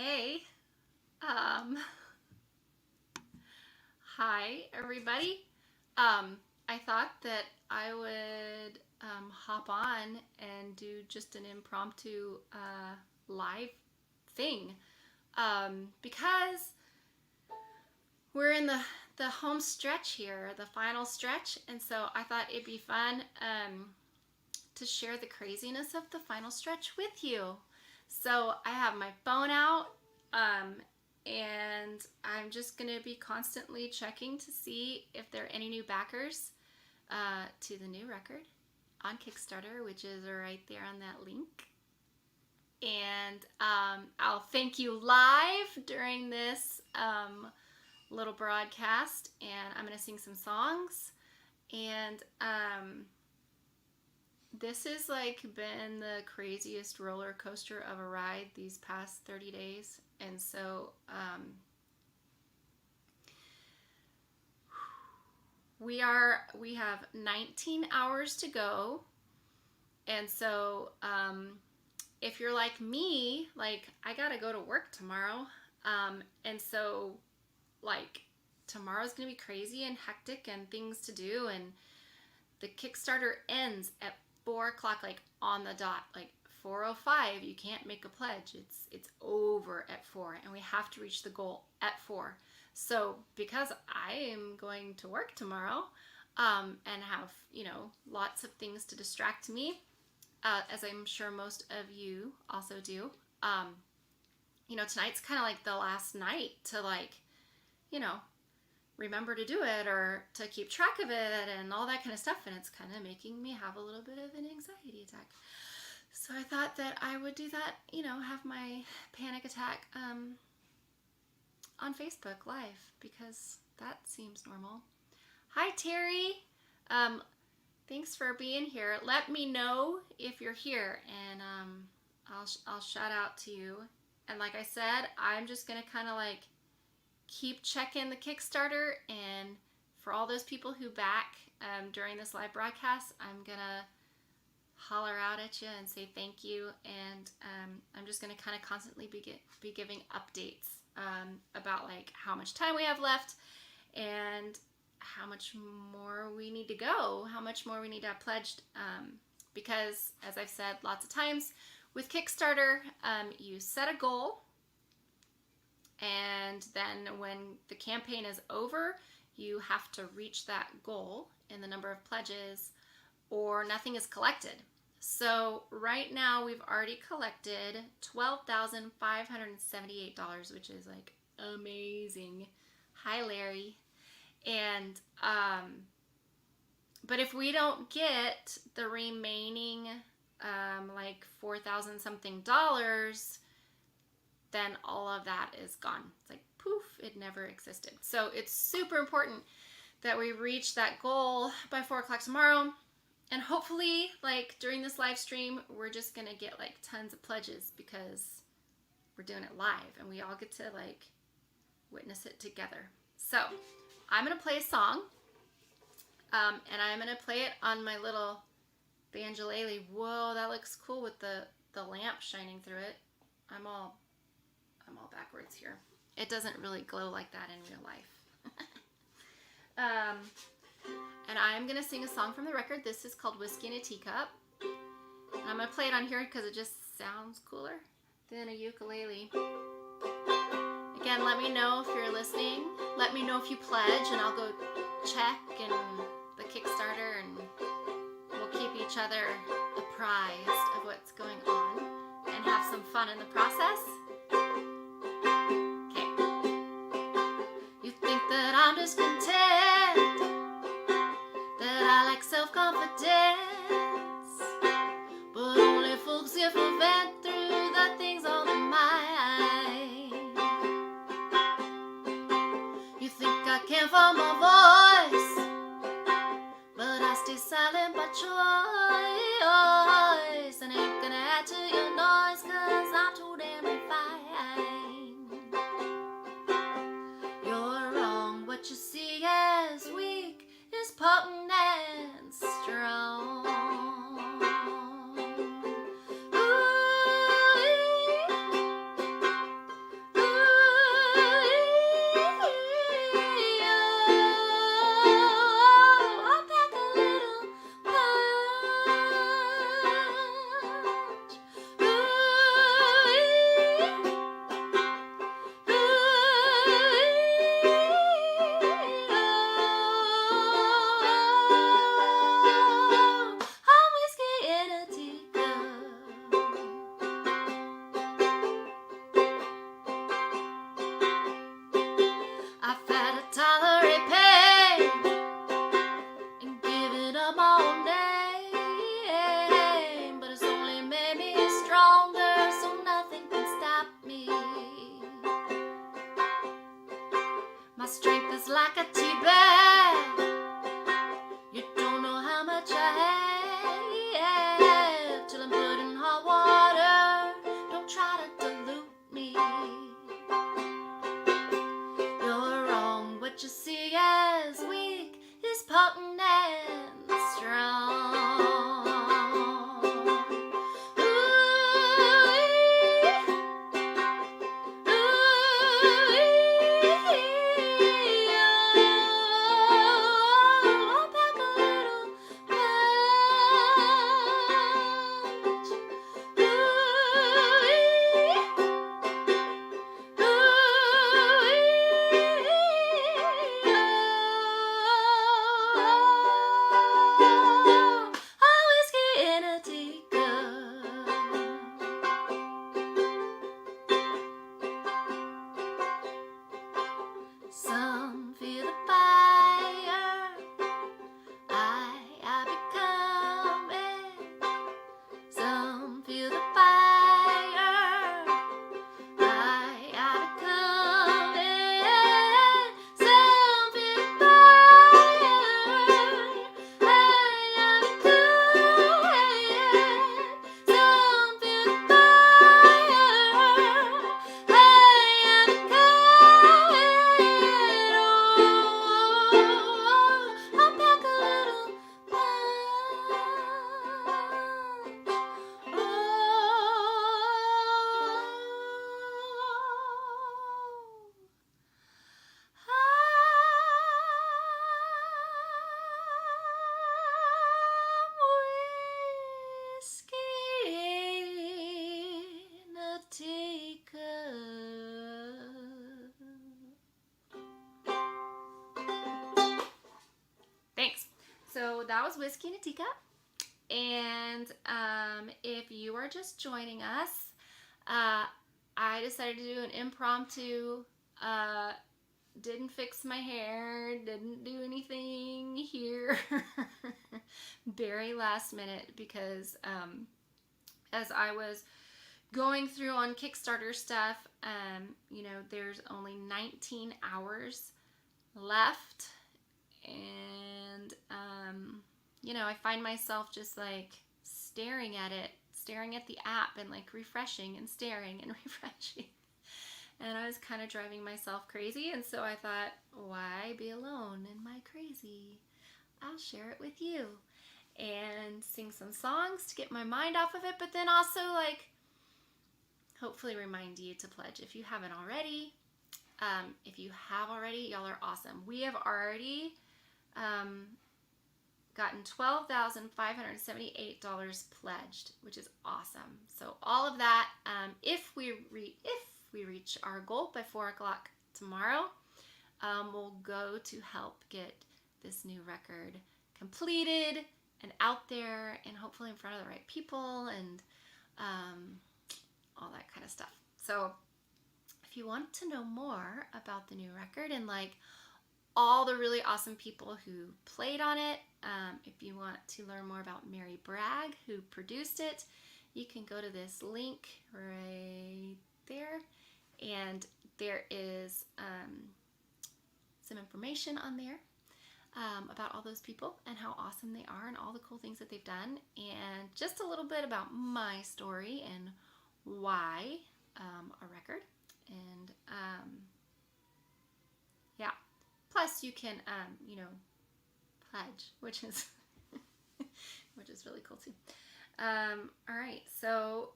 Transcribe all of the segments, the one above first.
Hey, um, hi everybody. I thought that I would hop on and do just an impromptu live thing because we're in the home stretch here, the final stretch, and so I thought it'd be fun to share the craziness of the final stretch with you. So I have my phone out, um, and I'm just going to be constantly checking to see if there are any new backers to the new record on Kickstarter, which is right there on that link. And I'll thank you live during this little broadcast, and I'm going to sing some songs. And this has like been the craziest roller coaster of a ride these past 30 days. And so we have 19 hours to go. And so if you're like me, like I gotta go to work tomorrow. And so like tomorrow's gonna be crazy and hectic and things to do, and the Kickstarter ends at 4 o'clock, like on the dot, like 4:05. You can't make a pledge. It's over at 4, and we have to reach the goal at 4. So because I am going to work tomorrow, and have lots of things to distract me, as I'm sure most of you also do. Tonight's kind of like the last night to you know remember to do it or to keep track of it and all that kind of stuff, and it's kind of making me have a little bit of an anxiety attack. So I thought that I would do that, have my panic attack on Facebook Live, because that seems normal. Hi Terry, thanks for being here. Let me know if you're here, and I'll shout out to you. And like I said, I'm just gonna kind of like keep checking the Kickstarter, and for all those people who back during this live broadcast, I'm gonna holler out at you and say thank you. And I'm just gonna kind of constantly be giving updates about like how much time we have left and how much more we need to go, how much more we need to have pledged, because as I've said lots of times with Kickstarter, you set a goal, and then when the campaign is over, you have to reach that goal in the number of pledges, or nothing is collected. So right now we've already collected $12,578, which is like amazing. Hi Larry. And but if we don't get the remaining like 4,000 something dollars, then all of that is gone. It's like poof, it never existed. So it's super important that we reach that goal by 4 o'clock tomorrow. And hopefully, like during this live stream, we're just gonna get like tons of pledges, because we're doing it live and we all get to like witness it together. So I'm gonna play a song, and I'm gonna play it on my little banjolele. Whoa, that looks cool with the lamp shining through it. I'm all backwards here. It doesn't really glow like that in real life. And I'm gonna sing a song from the record. This is called Whiskey in a Teacup. And I'm gonna play it on here because it just sounds cooler than a ukulele. Again, let me know if you're listening. Let me know if you pledge, and I'll go check in the Kickstarter, and we'll keep each other apprised of what's going on and have some fun in the process. Okay. You think that I'm discontent, that I lack self-confidence, but only folks if I vent through the things on their mind. You think I can't find my voice, but I stay silent by choice, and ain't gonna add to your noise, cause I'm too damn refined. You're wrong, what you see as weak is potent and strong. Ooh, that was Whiskey in a Teacup. And if you are just joining us, I decided to do an impromptu, didn't fix my hair, didn't do anything here, very last minute, because as I was going through on Kickstarter stuff, you know, there's only 19 hours left, and you know, I find myself just like staring at it, staring at the app, and like refreshing and staring and refreshing. And I was kind of driving myself crazy, and so I thought, why be alone in my crazy? I'll share it with you and sing some songs to get my mind off of it, but then also like hopefully remind you to pledge if you haven't already. If you have already, y'all are awesome. We have already gotten $12,578 pledged, which is awesome. So all of that, if we reach our goal by 4 o'clock tomorrow, will go to help get this new record completed and out there, and hopefully in front of the right people, and all that kind of stuff. So if you want to know more about the new record and like all the really awesome people who played on it, if you want to learn more about Mary Bragg, who produced it, you can go to this link right there, and there is some information on there about all those people and how awesome they are and all the cool things that they've done, and just a little bit about my story and why a record. And yeah, plus you can you know, pledge, which is which is really cool too. All right, so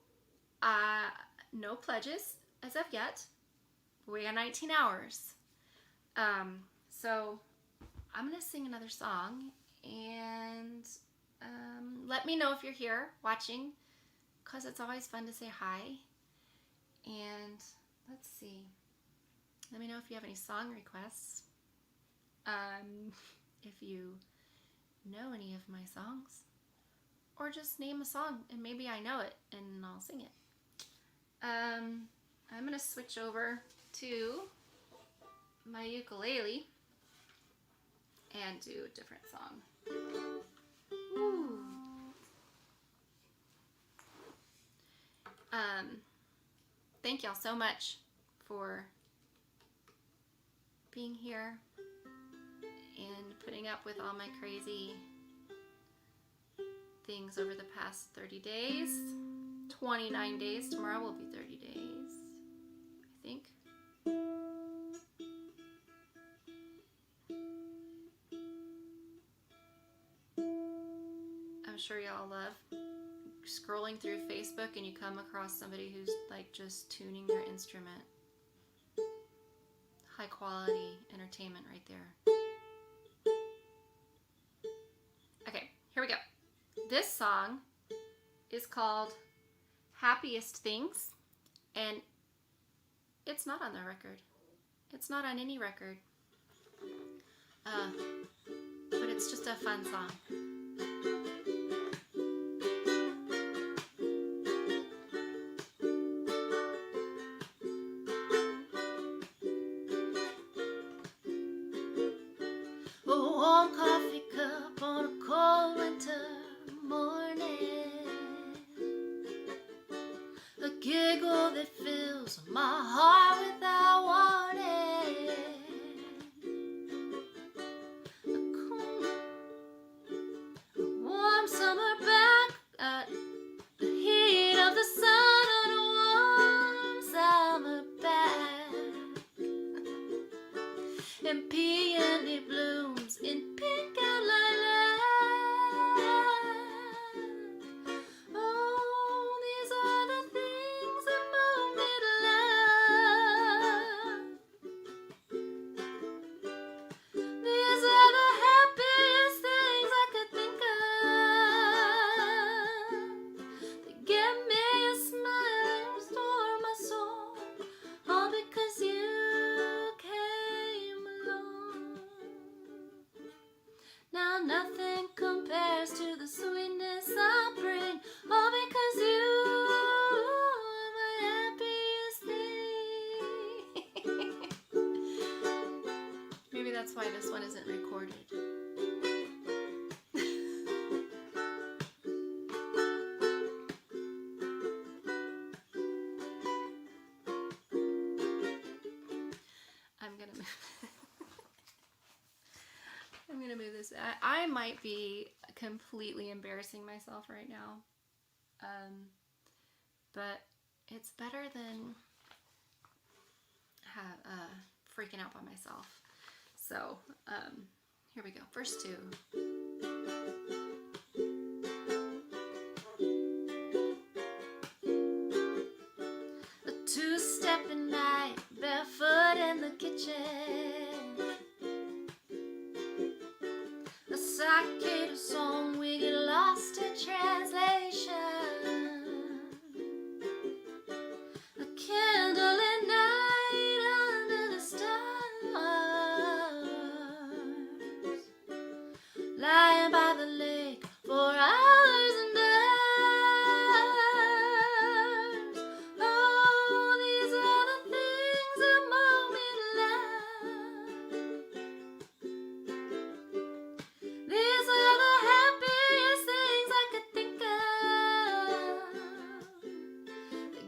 no pledges as of yet. We got 19 hours. So I'm gonna sing another song, and let me know if you're here watching, because it's always fun to say hi. And let's see, let me know if you have any song requests, if you know any of my songs, or just name a song and maybe I know it and I'll sing it. I'm gonna switch over to my ukulele and do a different song. Ooh. Thank y'all so much for being here and putting up with all my crazy things over the past 30 days. 29 days. Tomorrow will be 30 days, I think. I'm sure y'all love scrolling through Facebook and you come across somebody who's like just tuning their instrument. High quality entertainment right there. Okay, here we go. This song is called Happiest Things, and it's not on the record. It's not on any record. But it's just a fun song. A warm coffee cup on a cold winter morning, a giggle that fills my heart without warning, a warm summer back, the heat of the sun on a warm summer back, and peony blooms in pink and lilac. Oh, these are the things that move me to love. that's why this one isn't recorded. I'm gonna move this. I might be completely embarrassing myself right now, but it's better than freaking out by myself. So here we go. Verse 2. A two-stepping night, barefoot in the kitchen. A cicada song, we get lost in translation. A candlelit night under the stars, lying by the lake for hours and hours. Oh, these are the things that make me laugh. These are the happiest things I could think of.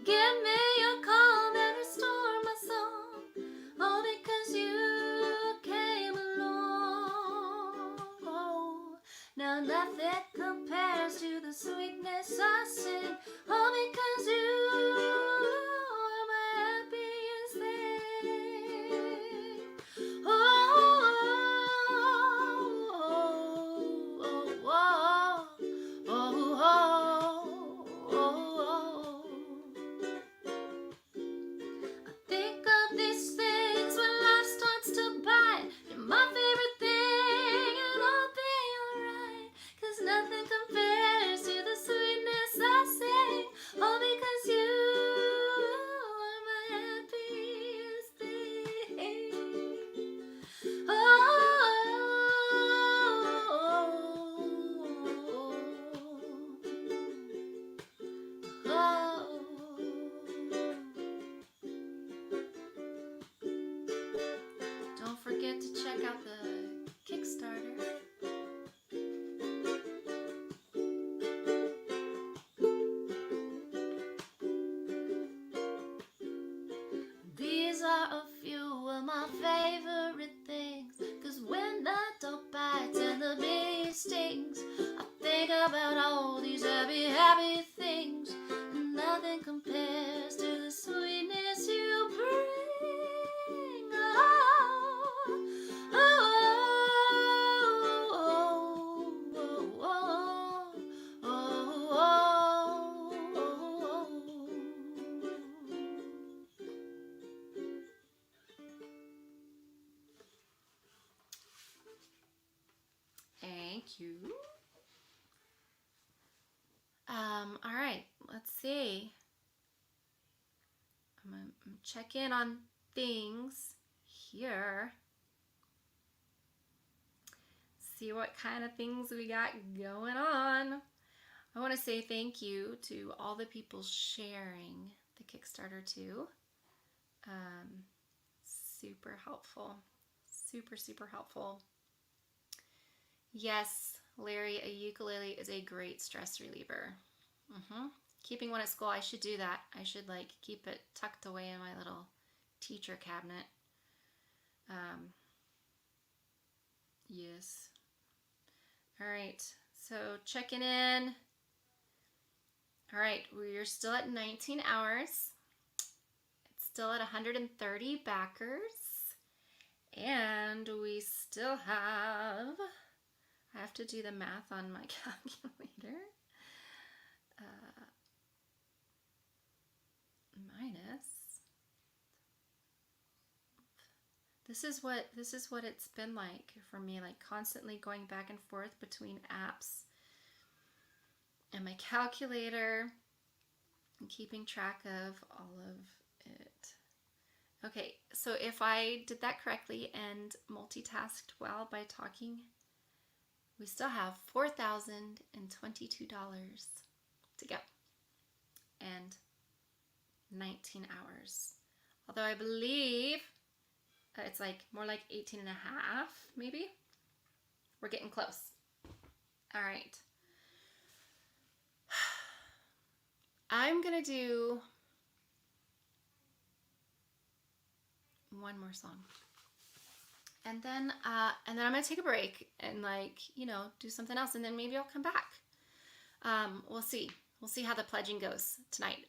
Give me your calm and restore my song, all because you came along. Oh, now nothing compares to the sweetness I sing, all because you are my happiest thing. Oh, think of these things when life starts to bite. You're my favorite thing, and I'll be alright. 'Cause nothing compares to the sweetness I sing, all because you are my happiest thing. Oh, don't forget to check out the Kickstarter. These are a few of my favorite things, 'cause when the dog bites and the bee stings, I think about all these happy, happy things, and nothing compares to the sweetness you bring. Oh, thank you. All right, let's see. I'm gonna check in on things here. See what kind of things we got going on. I want to say thank you to all the people sharing the Kickstarter too. Super helpful. Super, super helpful. Yes, Larry, a ukulele is a great stress reliever. Keeping one at school, I should do that. I should keep it tucked away in my little teacher cabinet. Yes. All right, so checking in. All right, we're still at 19 hours. It's still at 130 backers. And we still have, I have to do the math on my calculator. Minus. This is what it's been like for me, constantly going back and forth between apps and my calculator and keeping track of all of it. Okay, so if I did that correctly and multitasked well by talking, we still have $4,022 to go and 19 hours. Although I believe It's like more like 18 and a half, maybe. We're getting close. All right. I'm gonna do one more song, and then I'm gonna take a break and, like, do something else, and then maybe I'll come back. We'll see. We'll see how the pledging goes tonight.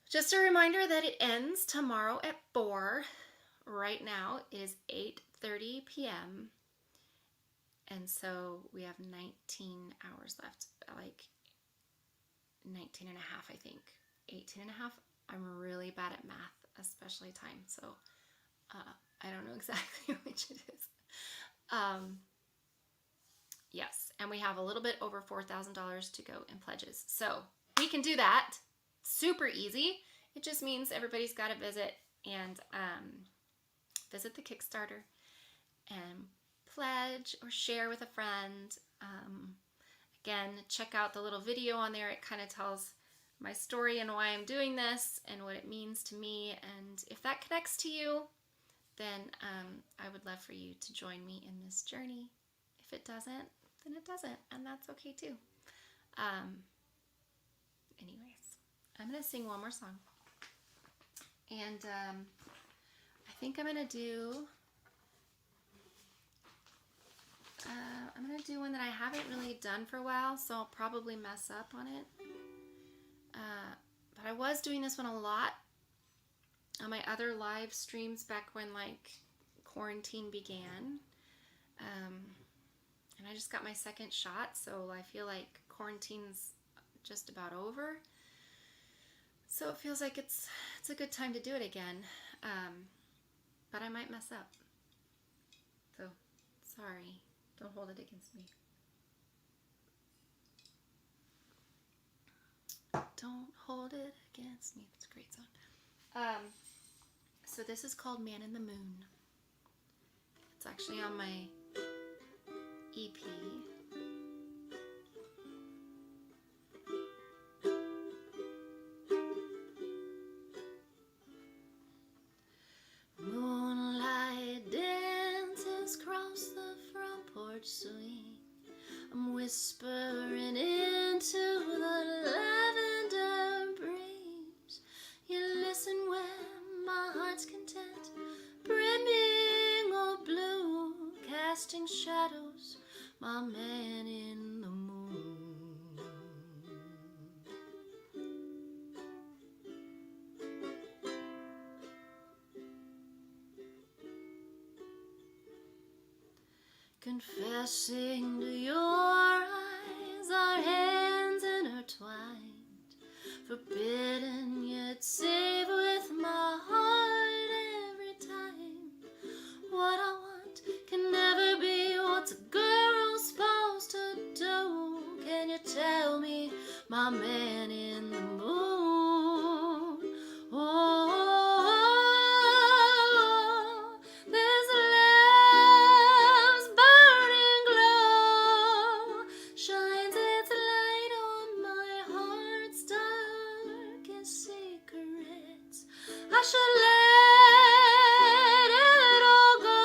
Just a reminder that it ends tomorrow at 4. Right now it is 8:30 p.m. and so we have 19 hours left, like 19 and a half, I think. 18 and a half. I'm really bad at math, especially time, so I don't know exactly which it is. Yes, and we have a little bit over $4,000 to go in pledges, so we can do that. Super easy. It just means everybody's got to visit the Kickstarter and pledge or share with a friend. Again, check out the little video on there. It kind of tells my story and why I'm doing this and what it means to me. And if that connects to you, then I would love for you to join me in this journey. If it doesn't, then it doesn't, and that's okay too. Anyways, I'm going to sing one more song. And I think I'm going to do one that I haven't really done for a while, so I'll probably mess up on it. But I was doing this one a lot on my other live streams back when, like, quarantine began. And I just got my second shot, so I feel like quarantine's just about over. So it feels like it's a good time to do it again. But I might mess up. So, sorry. Don't hold it against me. Don't hold it against me. That's a great song. So this is called Man in the Moon. It's actually on my EP. Moonlight dances across the front porch swing. I'm whispering into the lavender breeze. You listen when my heart's content, brimming or blue, casting shadows, my man in the moon. Confessing to your eyes, our hands intertwined, forbidden yet safe with my heart every time. What I want can never be what a girl's supposed to do. Can you tell me, my man in the moon? Oh, this love's burning glow shines its light on my heart's darkest secrets. I should let it all go,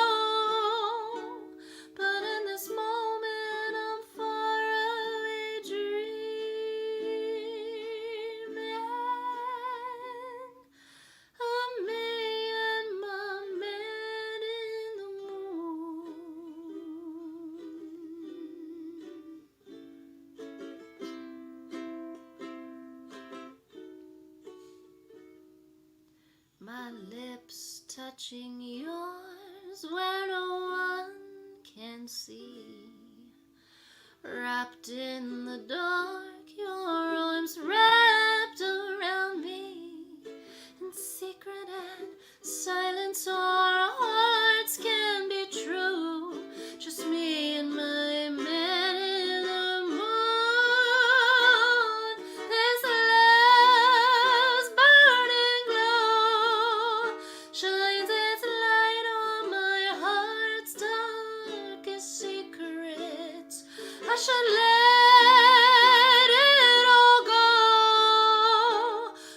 but in this moment I'm far away dreaming of me and my man in the moon. My lips touching yours where no one can see. Wrapped in the dark, your arms wrapped around me. In secret and silence, our hearts can be true. Just me and my man in the moon. This love's burning glow shines its light on my heart's darkest secrets. I should let it all go,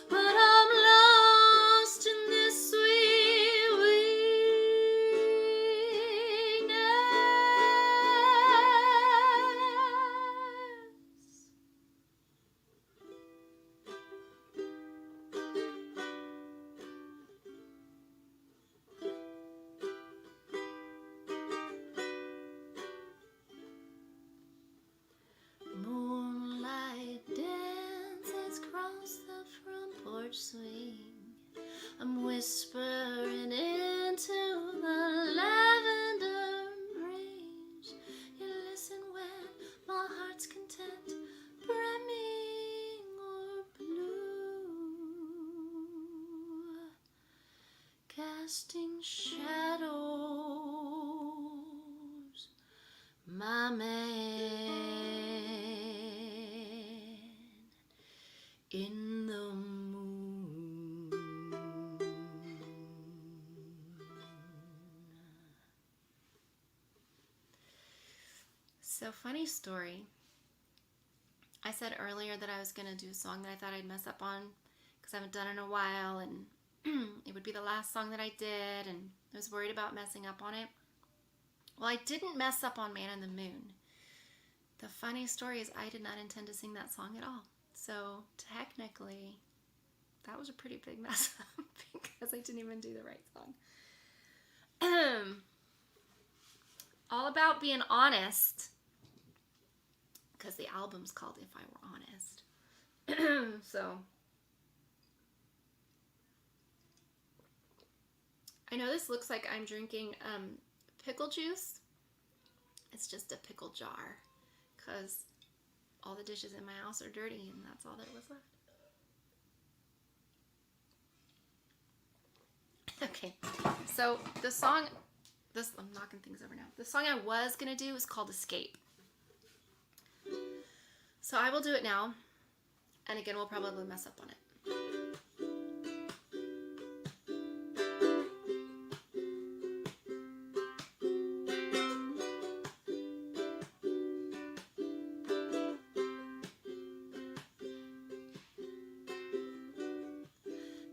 but I'm lost in this sweet weaving porch swing. I'm whispering into the lavender range. You listen when my heart's content, brimming or blue, casting shadows, my man in the moon. So, funny story. I said earlier that I was going to do a song that I thought I'd mess up on because I haven't done it in a while, and it would be the last song that I did, and I was worried about messing up on it. Well, I didn't mess up on Man in the Moon. The funny story is I did not intend to sing that song at all. So technically, that was a pretty big mess up because I didn't even do the right song. All about being honest, because the album's called If I Were Honest. So I know this looks like I'm drinking pickle juice. It's just a pickle jar because all the dishes in my house are dirty and that's all that was left. Okay, so the song, I'm knocking things over now. The song I was gonna do is called Escape. So I will do it now, and again, we'll probably mess up on it.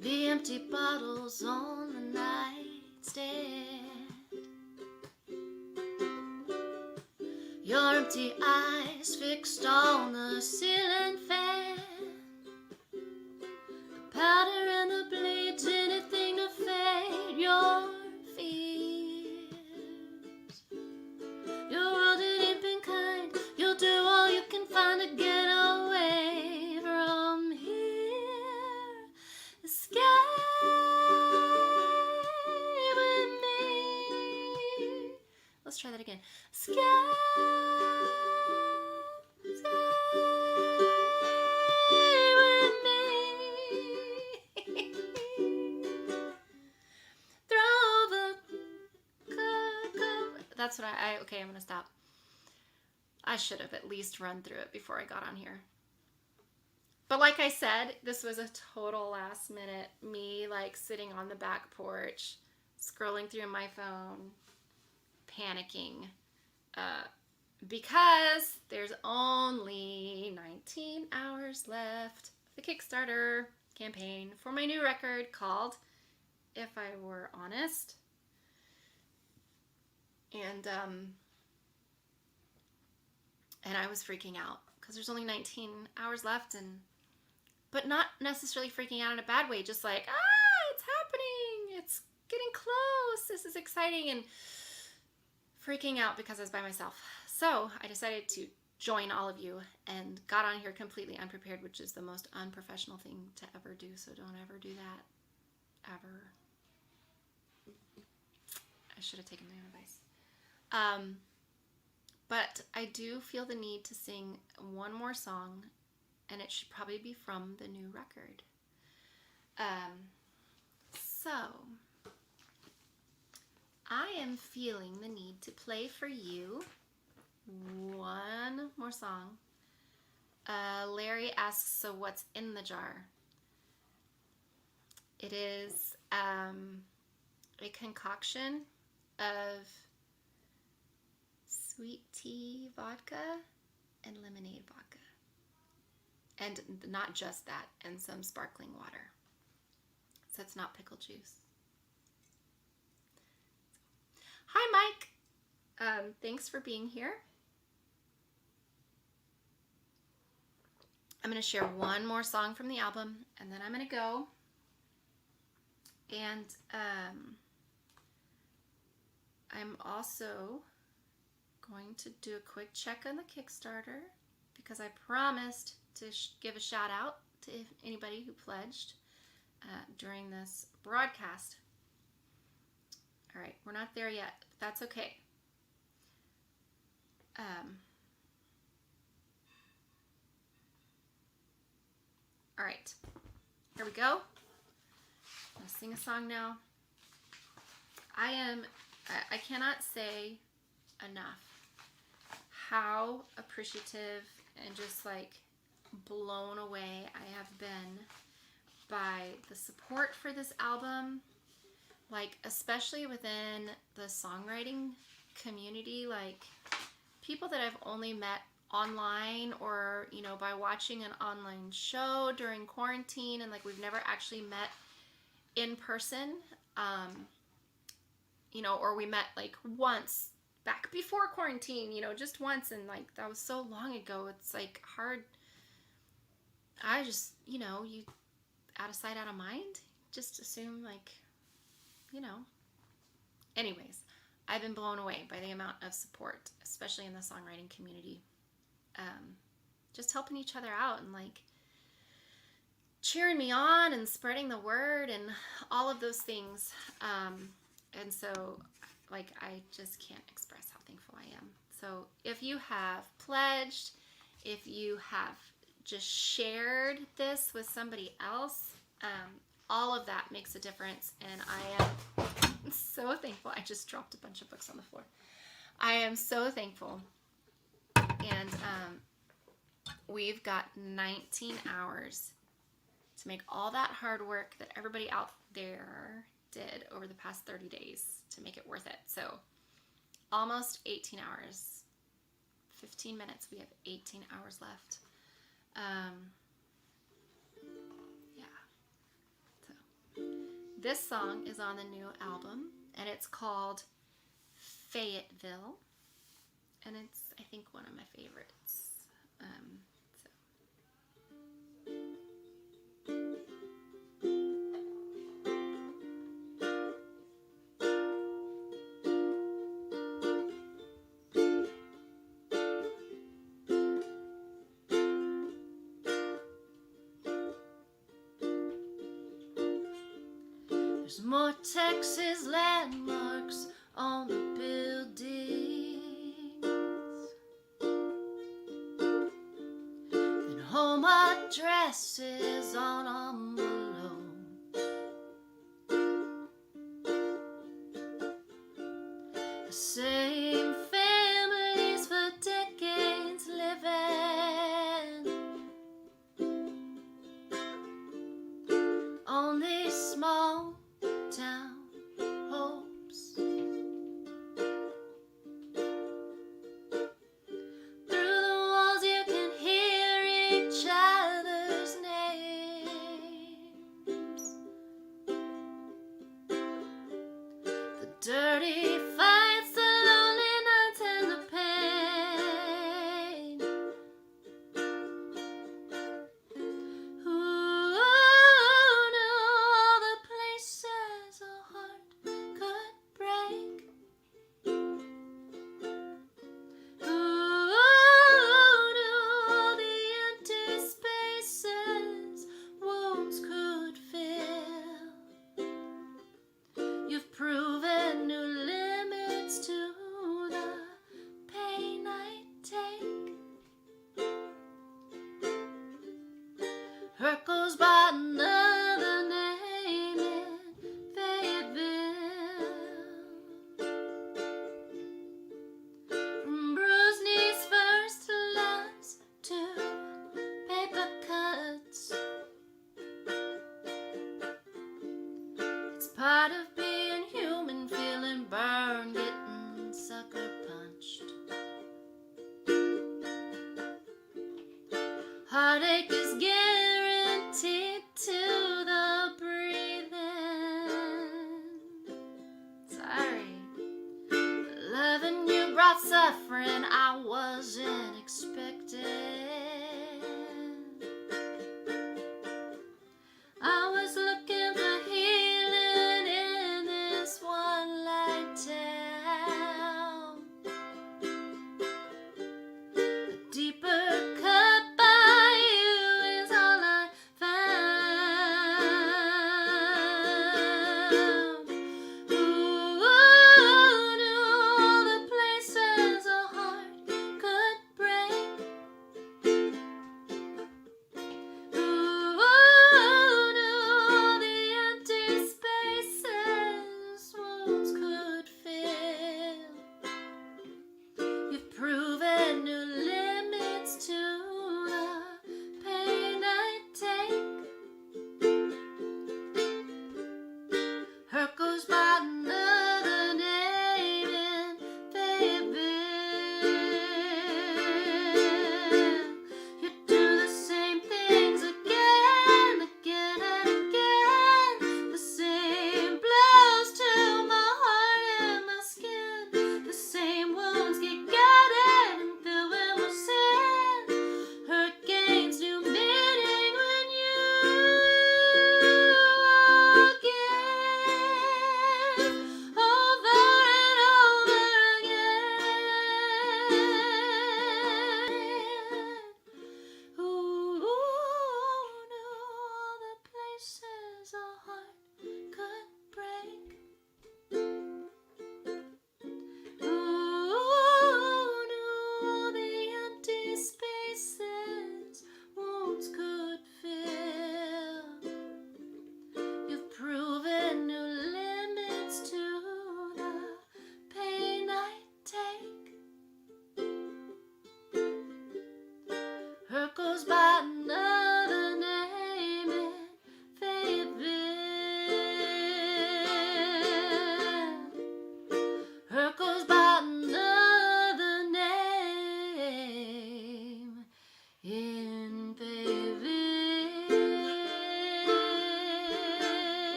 The empty bottles on the nightstand, your empty eyes fixed on the ceiling fan, powder and the bleeds, anything to fade your fears. Your world it ain't been kind, you'll do all you can find to get away from here. Escape with me. Let's try that again. Escape with me. Throw the cocoa. That's what okay, I'm gonna stop. I should have at least run through it before I got on here. But like I said, this was a total last minute me like sitting on the back porch, scrolling through my phone, panicking, because there's only 19 hours left of the Kickstarter campaign for my new record called If I Were Honest. And I was freaking out because there's only 19 hours left, but not necessarily freaking out in a bad way, just like, it's happening, it's getting close, this is exciting, and freaking out because I was by myself. So I decided to join all of you and got on here completely unprepared, which is the most unprofessional thing to ever do, so don't ever do that, ever. I should have taken my own advice. But I do feel the need to sing one more song, and it should probably be from the new record. So I am feeling the need to play for you one more song. Larry asks, so what's in the jar? It is a concoction of sweet tea vodka and lemonade vodka. And not just that, and some sparkling water. So it's not pickle juice. Hi, Mike. Thanks for being here. I'm going to share one more song from the album, and then I'm going to go. And I'm also going to do a quick check on the Kickstarter because I promised to give a shout out to anybody who pledged. during this broadcast. All right, we're not there yet, but that's okay. All right, here we go. I'm gonna sing a song now. I cannot say enough how appreciative and just like blown away I have been by the support for this album, like especially within the songwriting community, like people that I've only met online or, you know, by watching an online show during quarantine, and like we've never actually met in person, you know, or we met like once back before quarantine, you know, just once, and like that was so long ago. It's like hard. I just, you know, you out of sight, out of mind, just assume like, you know. Anyways, I've been blown away by the amount of support, especially in the songwriting community. Just helping each other out and like cheering me on and spreading the word and all of those things. And so, like, I just can't express how thankful I am. So if you have pledged, if you have just shared this with somebody else, all of that makes a difference. And I am so thankful. I just dropped a bunch of books on the floor. I am so thankful. And we've got 19 hours to make all that hard work that everybody out there did over the past 30 days to make it worth it. So almost 18 hours, 15 minutes. We have 18 hours left. Yeah. So this song is on the new album, and it's called Fayetteville, and it's, I think, one of my favorites. There's more Texas landmarks on the buildings than home addresses on envelopes. The same families for decades living on these small town hopes. Through the walls you can hear each other's names. The dirty fights, the lonely nights, and the pain. Who knew all the places a heart could break? Who knew all the empty spaces wounds could fill? You've proven new limits to the pain I take. Hurt goes by another name in Fayetteville. From bruised knees, first loves to paper cuts. It's part of being human, feeling burned, getting sucker punched. Heartache is guaranteed to the breathing. Sorry. Loving you brought suffering I wasn't expecting. I was looking for healing in this one light town. A deeper cut by you is all I found.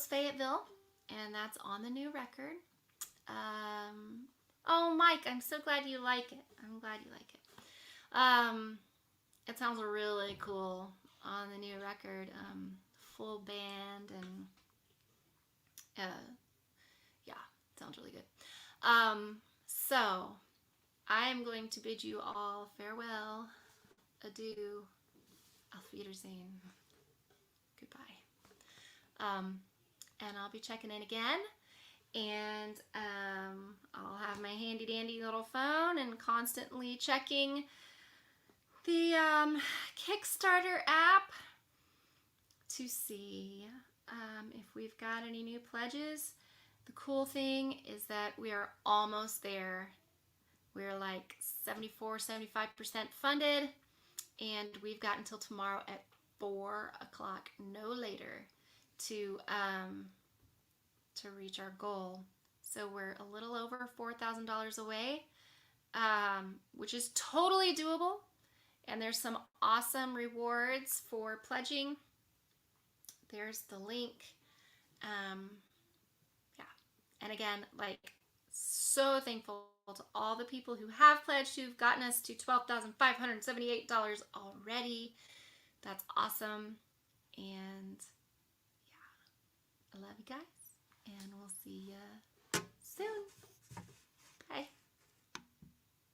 was Fayetteville, and that's on the new record. Oh, Mike, I'm so glad you like it. I'm glad you like it. It sounds really cool on the new record. Full band and yeah, sounds really good. So I am going to bid you all farewell, adieu, auf Wiedersehen, goodbye. And I'll be checking in again. And I'll have my handy dandy little phone and constantly checking the Kickstarter app to see if we've got any new pledges. The cool thing is that we are almost there. We're like 74-75% funded, and we've got until tomorrow at 4 o'clock, no later, to reach our goal. So we're a little over $4,000 away, which is totally doable. And there's some awesome rewards for pledging. There's the link. Yeah. And again, like, so thankful to all the people who have pledged, who've gotten us to $12,578 already. That's awesome. And yeah, I love you guys. And we'll see you